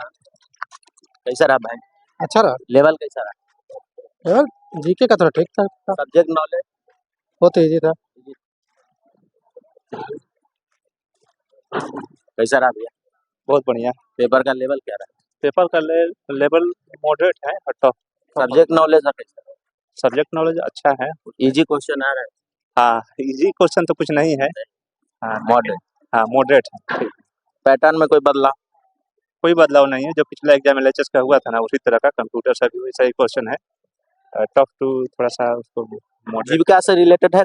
कैसा रहा भाई? अच्छा रहा। लेवल कैसा रहा? यार जीके का थोड़ा ठीक था, सब्जेक्ट नॉलेज बहुत इजी था। कैसा रहा भैया? बहुत बढ़िया। पेपर का लेवल क्या रहा? पेपर का लेवल मॉडरेट है और टफ। सब्जेक्ट नॉलेज का कैसा रहा? सब्जेक्ट नॉलेज अच्छा है। इजी क्वेश्चन आ रहा है? हाँ, इजी क्वेश्चन तो कुछ नहीं है। हाँ, मॉडरेट। हाँ मॉडरेट है। पैटर्न में कोई बदलाव? कोई बदलाव नहीं है, जो पिछला एग्जाम एलएचएस का हुआ था ना उसी तरह का कंप्यूटर से भी वैसा ही क्वेश्चन है। टफ टू थोड़ा सा उसको मॉडरेट। जीविका से रिलेटेड है?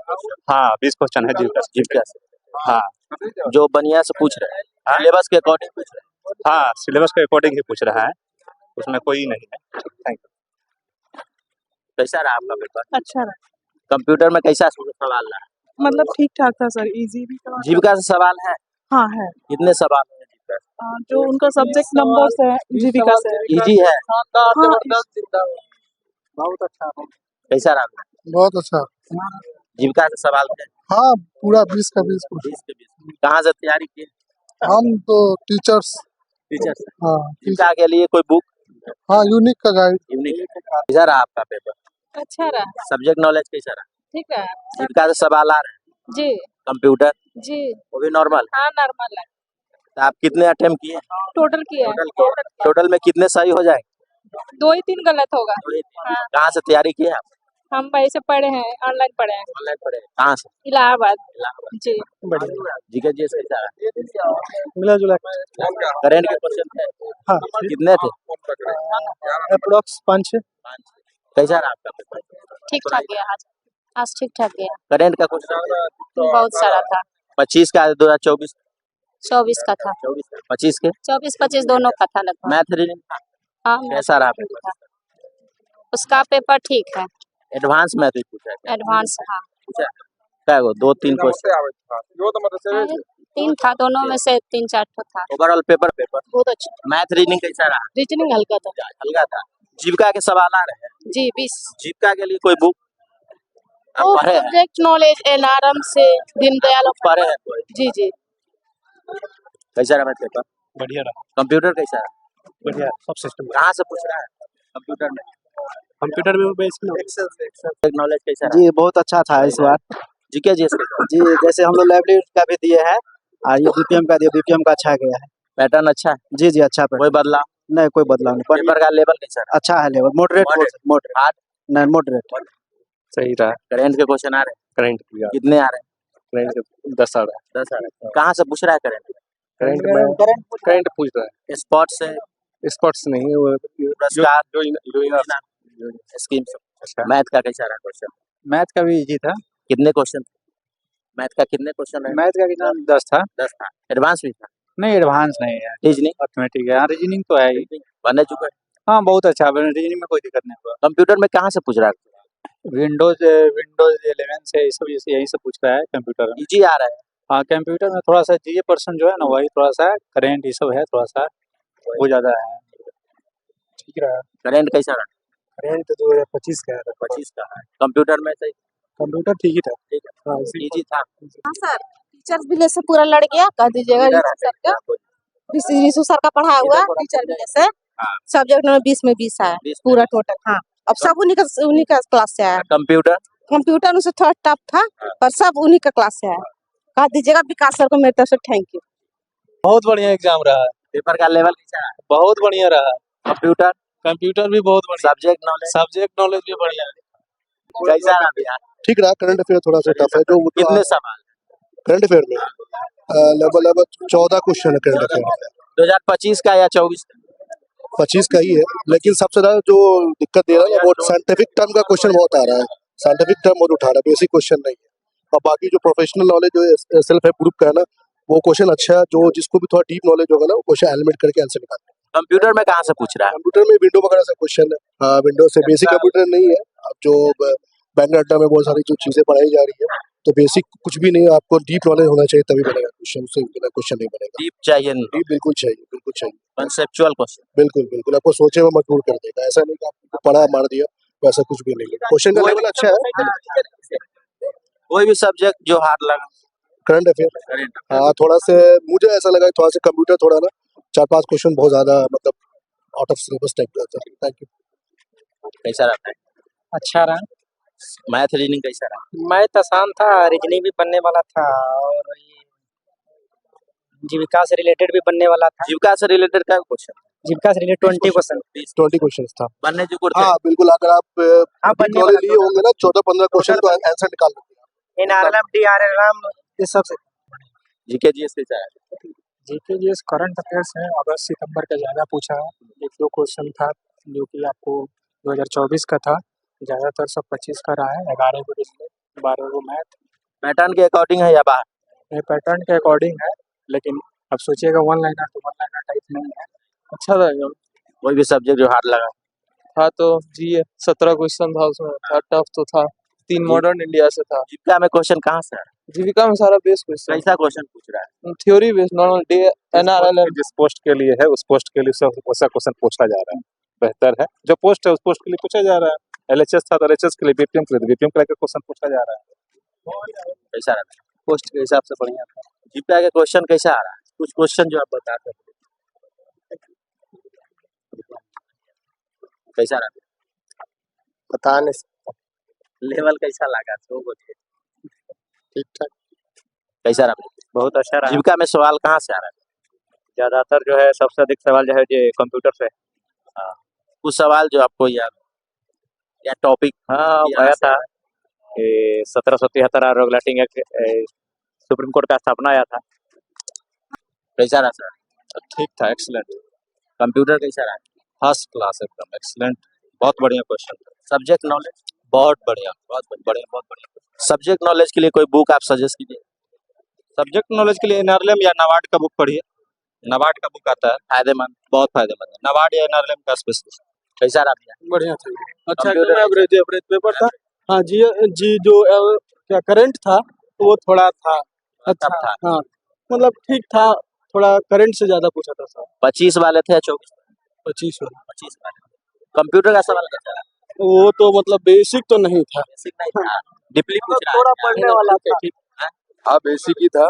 हाँ 20 क्वेश्चन है जीविका से। हाँ जो बनिया से पूछ रहे हैं सिलेबस के अकॉर्डिंग पूछ रहे हैं? हाँ सिलेबस के अकॉर्डिंग ही पूछ रहा है, उसमें कोई नहीं है। Thank you. कैसा रहा आपका पेपर? अच्छा रहा, कंप्यूटर में कैसा सवाल रहा? मतलब ठीक ठाक था सर, इजी भी था। जीविका से सवाल है? हाँ है। कितने सवाल हैं जीविका से? जो उनका सब्जेक्ट नंबर से है जीविका से। इजी है? बहुत अच्छा। कैसा रहा? बहुत अच्छा। जीविका से सवाल थे? हाँ पूरा 20 का 20 क्वेश्चन। 20 के 20। कहाँ से तैयारी की? हम तो टीचर्स। टीचर से? हाँ जीविका के लिए कोई बुक? हाँ यूनिक का गाइड। यूनिक। कैसा रहा आपका पेपर? अच्छा रहा, सब्जेक्ट नॉलेज कैसा रहा? ठीक है जीविका से सवाल आ रहे हैं? जी कंप्यूटर जी। वो भी नॉर्मल? हाँ नॉर्मल है। तो आप कितने अटेम्प्ट किए? टोटल किया है। टोटल में कितने सही हो जाएंगे? 2 ही 3 गलत होगा। हाँ। कहाँ से तैयारी की है आप? हम वैसे पढ़े हैं, ऑनलाइन पढ़े हैं। ऑनलाइन पढ़े? कहाँ से? इलाहाबाद। इलाहाबाद। जी बढ़िया। जीके जी कैसा रहा? मिला जुला। करेंट के क्वेश्चन थे? हाँ कितने थे? अप्रोक्स 5-6। कैसा रहा आपका पेपर? ठीक ठाक गया आज ठीक ठाक गया। करेंट का क्वेश्चन बहुत सारा था। 25 का 2024? 24 का था। 24 का 25 के? 24-25 दोनों का था लगभग। मैथ रीडिंग था? हाँ कैसा रहा पेपर? उसका पेपर ठीक है। एडवांस मैथ भी पूछा है? एडवांस हाँ पूछा है? क्या वो 2-3 क्वेश्चन? 3 था, दोनों में से 3-4 तो था। ओवरऑल पेपर बहुत अच्छा। मैथ रीडिंग कैसा रहा? रीजनिंग हल्का था। हल्का था। जीविका के सवाल आ रहे हैं? जी 20। जीविका के लिए कोई बुक आप और पढ़े हैं? सब्जेक्ट नॉलेज एनआरएम से दीनदयाल पढ़े हैं कोई? जी जी। कैसा रहा पेपर? बढ़िया रहा। कंप्यूटर कैसा रहा? बढ़िया सब सिस्टम। कहाँ से पूछ रहा है कंप्यूटर में? कंप्यूटर में बेसिक नॉलेज कैसा रहा? जी बहुत अच्छा था इस बार। जीके जी जी जैसे हम लोग लाइब्रेरी का भी दिए हैं और ये बीपीएम का दिए, बीपीएम का अच्छा गया है। पैटर्न अच्छा है? जी जी अच्छा कोई बदलाव? नहीं कोई बदलाव नहीं। पेपर का लेवल कैसा रहा? अच्छा है लेवल, मॉडरेट मॉडरेट हार्ड? नहीं मॉडरेट। सही रहा। करेंट के क्वेश्चन आ रहे हैं? करंट कितने आ रहे हैं? करंट 10 आ रहा है। 10 आ रहे हैं। कहाँ से पूछ रहा है करेंट? करंट पूछ रहा है। स्पॉट से? स्पोर्ट्स नहीं, वो पुरस्कार? जो स्कीम से? अच्छा। मैथ का कैसा रहा क्वेश्चन? मैथ का भी इजी था। कितने क्वेश्चन? मैथ का कितने क्वेश्चन है? मैथ का कितना 10 था। 10 था। एडवांस भी था? नहीं एडवांस नहीं है, रीजनिंग? मैथमेटिक्स है। रीजनिंग तो है ही। बनने चुका है? हाँ बहुत अच्छा, रीजनिंग में कोई दिक्कत नहीं हुआ। कंप्यूटर में कहाँ से पूछ रहा है? विंडोज 11 से यही से पूछ रहा है कंप्यूटर में। इजी आ रहा है? हाँ कंप्यूटर में थोड़ा सा जीए पर्सन जो है ना वही थोड़ा सा करंट ये सब है, थोड़ा सा वो ज्यादा है। ठीक रहा। करंट कैसा रहा? करंट 2025 का है। 25 का है। कंप्यूटर में सही? कंप्यूटर ठीक ही था। ठीक है। इजी था? हाँ सर, टीचर्स विलेज से पूरा लड़ गया, कह दीजिएगा रिसु सर का पढ़ाया हुआ टीचर विलेज से। सब्जेक्ट नंबर 20 में 20 है पूरा टोटल। हाँ अब सब उन्हीं का क्लास से आया। कंप्यूटर? कंप्यूटर उनसे थोड़ा टफ था पर सब उन्हीं का क्लास से आया। कह दीजिएगा विकास सर को मेरी तरफ से थैंक यू। बहुत बढ़िया एग्जाम रहा। पेपर का लेवल कैसा रहा? बहुत बढ़िया रहा। कंप्यूटर भी बहुत बढ़िया। सब्जेक्ट नॉलेज भी बढ़िया है। कैसा रहा भैया? ठीक रहा। करंट अफेयर थोड़ा सा टफ है। जो कितने सवाल करंट अफेयर में लगभग 14 क्वेश्चन है करंट अफेयर। 2025 का या 24 का? 25 का ही है, लेकिन सबसे ज्यादा जो दिक्कत दे रहा है वो साइंटिफिक टर्म का क्वेश्चन बहुत आ रहा है। साइंटिफिक टर्म बहुत उठा रहा है, बेसिक क्वेश्चन नहीं है। और बाकी जो प्रोफेशनल नॉलेज जो सेल्फ हेल्प ग्रुप का है ना, वो क्वेश्चन अच्छा है। जो जिसको भी थोड़ा डीप नॉलेज होगा ना, वो क्वेश्चन एलिमेंट करके आंसर निकालते हैं। कंप्यूटर में कहाँ से पूछ रहा है? कंप्यूटर में विंडो वगैरह से क्वेश्चन है। हाँ विंडो से बेसिक कंप्यूटर नहीं है। अब जो बैंक अड्डा में बहुत सारी जो चीजें पढ़ाई जा रही है, तो बेसिक कुछ भी नहीं है। आपको डीप नॉलेज होना चाहिए तभी बनेगा क्वेश्चन, उससे बिना क्वेश्चन नहीं बनेगा। डीप चाहिए? डीप बिल्कुल चाहिए, बिल्कुल चाहिए। Conceptual question? बिल्कुल बिल्कुल आपको सोचे में मजबूर कर देगा। ऐसा नहीं कि आपको पढ़ा मार दिया, वैसा कुछ भी नहीं है। क्वेश्चन का लेवल अच्छा है। कोई भी सब्जेक्ट जो हार्ड लगा? करंट अफेयर हाँ थोड़ा से मुझे ऐसा लगा थोड़ा सा कंप्यूटर थोड़ा ना 4-5 क्वेश्चन बहुत ज्यादा मतलब आउट ऑफ सिलेबस टाइप का था। Thank you. कैसा रहा है? अच्छा रहा। मैथ रीजनिंग कैसा रहा? मैथ आसान था, रीजनिंग भी बनने वाला था और ये जीविका से रिलेटेड भी बनने वाला था। जीविका से रिलेटेड का क्वेश्चन जीविका से रिलेटेड 20 क्वेश्चन 20 क्वेश्चंस था। बनने जो थे हाँ बिल्कुल, अगर आप हाँ, बनने नॉलेज वाला लिए होंगे ना 14-15 क्वेश्चन तो आंसर निकाल लेंगे। एनआरएलएम डीआरएलएम ये सब से। जीके जीएस कैसा है? जीके जीएस करंट अफेयर्स है, अगस्त सितंबर का ज़्यादा पूछा है। एक दो क्वेश्चन था जो कि आपको 2024 का था, ज़्यादातर सब 25 का रहा है। 11 को डिस्प्ले, 12 को मैथ। पैटर्न के अकॉर्डिंग है या बाहर? ये पैटर्न के अकॉर्डिंग है, लेकिन अब सोचिएगा वन लाइनर तो वन लाइनर टाइप नहीं है। अच्छा रहेगा। कोई भी सब्जेक्ट जो हार्ड लगा? था तो जी 17 क्वेश्चन था उसमें, था टफ तो था। 3 मॉडर्न इंडिया से था। जीविका में क्वेश्चन कहाँ से है? जीविका में सारा बेस क्वेश्चन, कैसा क्वेश्चन पूछ रहा है? Theory base, normal day NRLM. जिस पोस्ट के लिए है उस पोस्ट के लिए सब वैसा क्वेश्चन पूछा जा रहा है। बेहतर है जो पोस्ट है उस पोस्ट के लिए पूछा जा रहा है। एलएचएस था तो एलएचएस के लिए, बीपीएम के लिए बीपीएम के लिए क्वेश्चन पूछा जा रहा है। कैसा रहा? पोस्ट के हिसाब से बढ़िया था। जीविका के क्वेश्चन कैसा आ रहा है? कुछ क्वेश्चन जो आप बता सकते कैसा रहा? बता नहीं सकता। लेवल कैसा लगा तो बोलिए। ठीक ठाक। कैसा रहा? बहुत अच्छा रहा। जीविका में सवाल कहाँ से आ रहा है? ज्यादातर जो है सबसे अधिक सवाल जो है ये कंप्यूटर से। कुछ सवाल जो आपको याद या टॉपिक हाँ यहाँ आया से था कि 1773 रेगुलेटिंग एक्ट सुप्रीम कोर्ट का स्थापना आया था। कैसा रहा सर? ठीक था, एक्सीलेंट, कंप्यूटर कैसा रहा? फर्स्ट क्लास एकदम एक्सीलेंट, बहुत बढ़िया क्वेश्चन। सब्जेक्ट नॉलेज बहुत बढ़िया, बहुत बढ़िया। सब्जेक्ट नॉलेज के लिए कोई बुक आप सजेस्ट कीजिए। सब्जेक्ट नॉलेज के लिए एनआरएलएम या नाबार्ड का बुक पढ़िए। नाबार्ड का बुक आता है, फायदेमंद। बहुत फायदेमंद है। नाबार्ड या एनआरएलएम का स्पेशलिस्ट। कैसा रहा भैया? बढ़िया था। अच्छा कंप्यूटर एकदम एवरेज एवरेज पेपर था। हाँ जी जी जो क्या करंट था तो वो थोड़ा था अच्छा था। हाँ, मतलब ठीक था, थोड़ा करंट से ज्यादा पूछा था सर। 25 वाले थे या 24? 25 वाला। 25 वाले। कंप्यूटर का सवाल कैसा रहा? वो तो मतलब बेसिक तो नहीं था, बेसिक नहीं था, डीपली पूछ रहा थोड़ा है। पढ़ने वाला था। हाँ बेसिक ही था,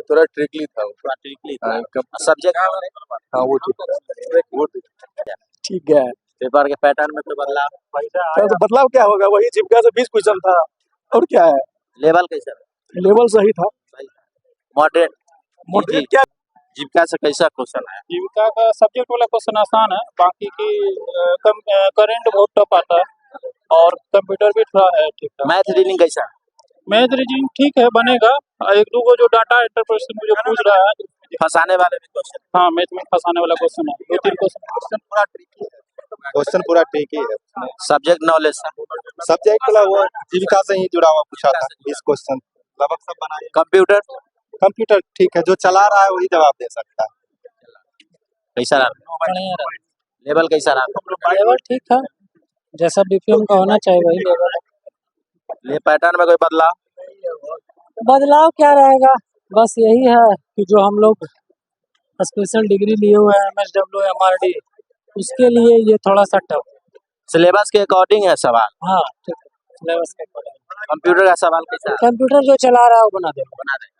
थोड़ा ट्रिकली था। थोड़ा ट्रिकली था। सब्जेक्ट हाँ वो ठीक है। पेपर के पैटर्न में कोई बदलाव? तो बदलाव क्या होगा, वही जीविका से 20 क्वेश्चन था और क्या है। लेवल कैसा रहा? लेवल सही था। मॉडरेट। मॉडरेट क्या? जीविका से कैसा क्वेश्चन है? जीविका का सब्जेक्ट वाला क्वेश्चन आसान है, बाकी की करंट बहुत टफ आता है और कंप्यूटर भी थोड़ा है ठीक ठाक। मैथ रीडिंग कैसा? मैथ रीजनिंग ठीक है, बनेगा। एक दो जो डाटा इंटरप्रिटेशन में जो पूछ रहा है, फंसाने वाले भी क्वेश्चन? हाँ मैथ में फंसाने वाला क्वेश्चन है, 2-3 क्वेश्चन पूरा ट्रिकी है। क्वेश्चन पूरा ठीक ही है। सब्जेक्ट नॉलेज सब्जेक्ट वाला वो जीविका से ही जुड़ा हुआ पूछा था 20 क्वेश्चन, लगभग सब बनाए। कंप्यूटर कंप्यूटर ठीक है, जो चला रहा है वही जवाब दे सकता है। कैसा रहा? लेवल कैसा रहा? लेवल ठीक था, जैसा बीपीएम का होना चाहिए वही लेवल है। ये पैटर्न में कोई बदलाव? बदलाव क्या रहेगा, बस यही है कि जो हम लोग स्पेशल डिग्री लिए हुए हैं एमएसडब्ल्यू एमआरडी, उसके लिए ये थोड़ा सा टफ। सिलेबस के अकॉर्डिंग है सवाल। हाँ ठीक है, सिलेबस के अकॉर्डिंग। कंप्यूटर का सवाल कैसा है? कंप्यूटर जो चला रहा है वो बना देगा। बना देगा।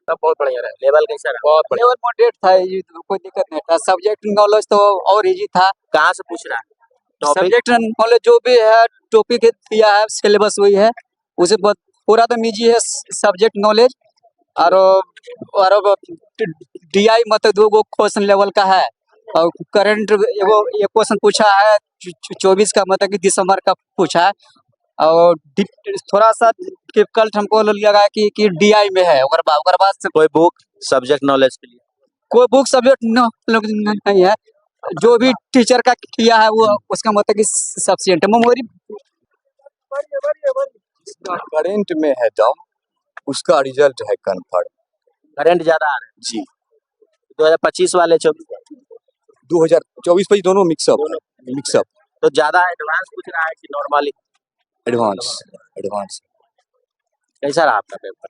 सब बहुत बढ़िया रहा। लेवल कैसा रहा? बहुत बढ़िया। लेवल मॉडरेट था, ये कोई दिक्कत नहीं था। सब्जेक्ट नॉलेज तो और इजी था। कहाँ से पूछ रहा है? टॉपिक सब्जेक्ट नॉलेज जो भी है टॉपिक दिया है, सिलेबस वही है, उसे पूरा तो इजी है सब्जेक्ट नॉलेज। और डीआई मतलब 2 क्वेश्चन लेवल का है और करंट वो ये क्वेश्चन पूछा है 24 का, मतलब कि दिसंबर का पूछा है और थोड़ा सा डिफिकल्ट हमको लगा कि डीआई में है। ओकर बाद से कोई बुक सब्जेक्ट नॉलेज के लिए? कोई बुक सब्जेक्ट नहीं है, जो भी टीचर का किया है वो उसका मतलब कि सफिशिएंट है। मेमोरी करंट में है टर्म, उसका रिजल्ट है कन्फर्म। करंट ज्यादा आ रहा है जी 2025 वाले 24 2024-25 दोनों मिक्सअप तो ज्यादा एडवांस पूछ रहा है कि नॉर्मली? एडवांस। कैसा रहा आपका पेपर?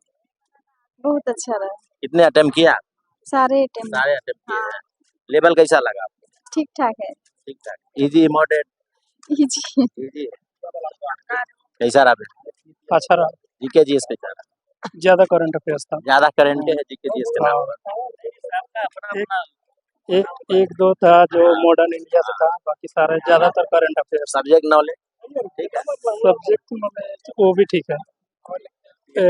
बहुत अच्छा रहा। कितने अटेम्प्ट किया? सारे अटेम्प्ट सारे अटेम्प्ट किए हैं। लेवल कैसा लगा आपको? ठीक ठाक है। ठीक ठाक, इजी मॉडरेट? इजी। इजी। कैसा रहा पेपर? अच्छा रहा, जीके जीएस कैसा रहा? ज्यादा करंट अफेयर्स था। ज्यादा करंट है जीके जीएस के नाम पर। एक एक दो था जो मॉडर्न इंडिया से था, बाकी सारे ज्यादातर करंट अफेयर्स। सब्जेक्ट नॉलेज ठीक है। सब्जेक्ट नॉलेज वो भी ठीक है।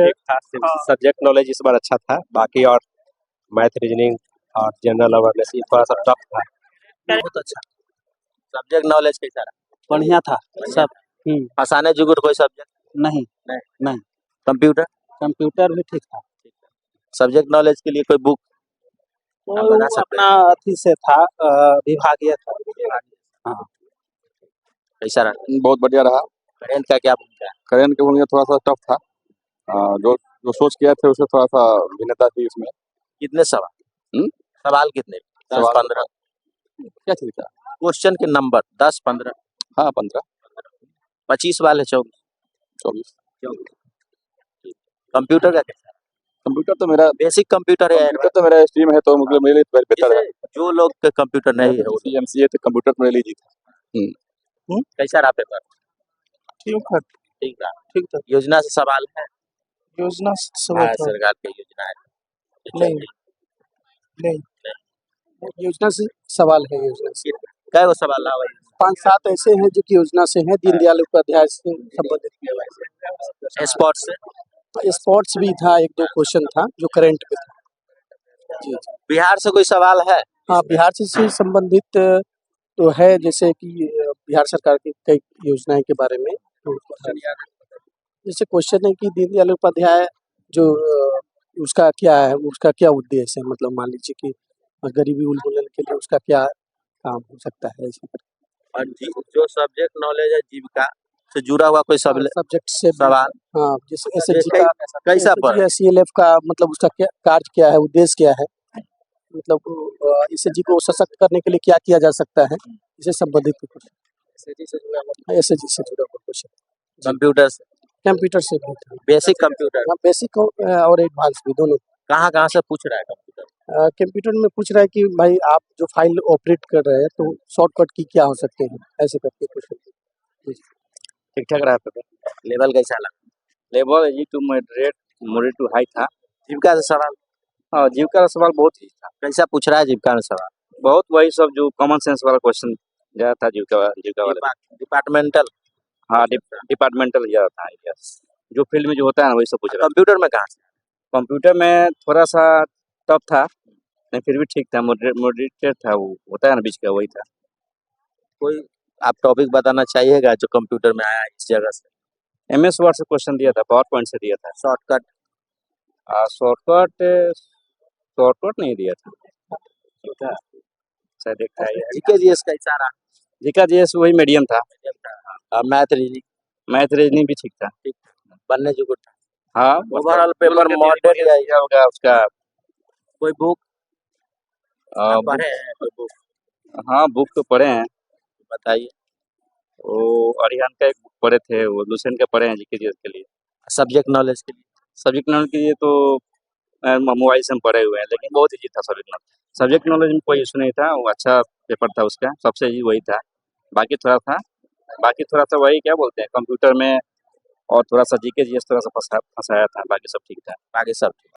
ठीक था। हाँ। सब्जेक्ट नॉलेज इस बार अच्छा था, बाकी और मैथ, रीजनिंग और जनरल अवेयरनेस ये थोड़ा सा टफ था। बहुत अच्छा। सब्जेक्ट नॉलेज कैसा रहा? बढ़िया था सब। फंसाने जुगुर कोई सब्जेक्ट नहीं नहीं। कंप्यूटर कंप्यूटर भी ठीक था। सब्जेक्ट नॉलेज के लिए कोई बुक आप वो बता सकते अपना अथी से था, विभागीय था। हैं कैसा रहा? बहुत बढ़िया रहा। करेंट का क्या भूमिका है? करेंट के भूमिका थोड़ा सा टफ था। जो जो सोच किया थे उससे थोड़ा सा भिन्नता थी इसमें। कितने सवाल? हम्म? सवाल कितने? 10 सवाल 15 क्या चीज का? क्वेश्चन के नंबर 10 15 हाँ 15 25 वाले 24 24। कंप्यूटर का कैसा? कंप्यूटर तो मेरा बेसिक कंप्यूटर है कंप्यूटर तो मेरा स्ट्रीम है, तो मतलब मेरे लिए बेहतर है। जैसे जो लोग के कंप्यूटर नहीं है वो एमसीए तो कंप्यूटर मेरे लिए जीता। कैसा रहा पेपर? ठीक है। ठीक रहा। ठीक था। योजना से सवाल है? योजना से भारत सरकार की योजना है जो चल नहीं। रही नहीं, योजना से सवाल है। योजना से है। कै गो सवाल ला भाई? 5-7 ऐसे हैं जो कि योजना से हैं, दीनदयाल उपाध्याय से संबंधित। स्पोर्ट्स से स्पोर्ट्स भी था, 1-2 क्वेश्चन था जो करंट पे था। जी जी। बिहार से कोई सवाल है? हाँ, बिहार से संबंधित तो है, जैसे कि बिहार सरकार की कई योजनाएं के बारे में। तो जैसे क्वेश्चन है कि दीनदयाल उपाध्याय जो उसका क्या उद्देश्य है, मतलब मान लीजिए कि गरीबी उन्मूलन के लिए उसका क्या काम हो सकता है, ऐसे करके। और जो सब्जेक्ट नॉलेज है जीविका से जुड़ा हुआ कोई सब्जेक्ट से भी- सवाल हाँ, जैसे ये एसएसजी का कैसा पर सीएलएफ का मतलब उसका क्या कार्य क्या है, उद्देश्य क्या है, मतलब एसएसजी को सशक्त करने के लिए क्या किया जा सकता है, इससे संबंधित एसएसजी से जुड़ा हुआ क्वेश्चन। कंप्यूटर से कंप्यूटर से भी था। बेसिक कंप्यूटर बेसिक और एडवांस भी दोनों। कहाँ से पूछ रहा है कंप्यूटर? कंप्यूटर में पूछ रहा है कि भाई आप जो फाइल ऑपरेट कर रहे हैं तो शॉर्टकट की क्या हो सकते हैं, ऐसे करके क्वेश्चन। ठीक ठाक रहा पेपर? लेवल कैसा लगा? लेवल जी टू मॉडरेट टू हाई था। जीविका से सवाल हाँ, जीविका का सवाल बहुत ही था। कैसा पूछ रहा है जीविका में सवाल? बहुत वही सब जो कॉमन सेंस वाला क्वेश्चन ज्यादा था जीविका वाले। डिपार्टमेंटल हाँ, डिपार्टमेंटल ज्यादा था। यस, जो फील्ड में जो होता है ना वही सब पूछ रहा कंप्यूटर में कहाँ से? था। कंप्यूटर में थोड़ा सा टफ था, नहीं फिर भी ठीक था। मॉडरेटेड था, वो होता है ना बीच का, वही था। कोई आप टॉपिक बताना चाहिएगा जो कंप्यूटर में आया इस जगह से? एमएस वर्ड से क्वेश्चन दिया था, पावर पॉइंट से दिया था। शॉर्टकट शॉर्टकट नहीं दिया था शायद। एक था जीके जीएस कैसा रहा? जीका जीएस वही मीडियम था। मैथ रीजनिंग मैथ रीजनिंग भी ठीक था। बनने जो कुछ हाँ, ओवरऑल पेपर मॉडरेट क्या होगा उसका। कोई बुक बुक, पढ़े हैं? कोई बुक हाँ बुक तो पढ़े हैं। बताइए। वो अरिहंत का एक बुक पढ़े थे, वो लुसेंट का पढ़े हैं जीके जीएस के लिए। सब्जेक्ट नॉलेज के लिए सब्जेक्ट नॉलेज के लिए तो मोबाइल से हम पढ़े हुए हैं, लेकिन बहुत ईजी था सब्जेक्ट नॉलेज। सब्जेक्ट नॉलेज में कोई इशू नहीं था, वो अच्छा पेपर था उसका, सबसे ईजी वही था। बाकी थोड़ा सा वही क्या बोलते हैं कंप्यूटर में, और थोड़ा सा जीके जीएस थोड़ा सा फंसाया था, बाकी सब ठीक था। बाकी सब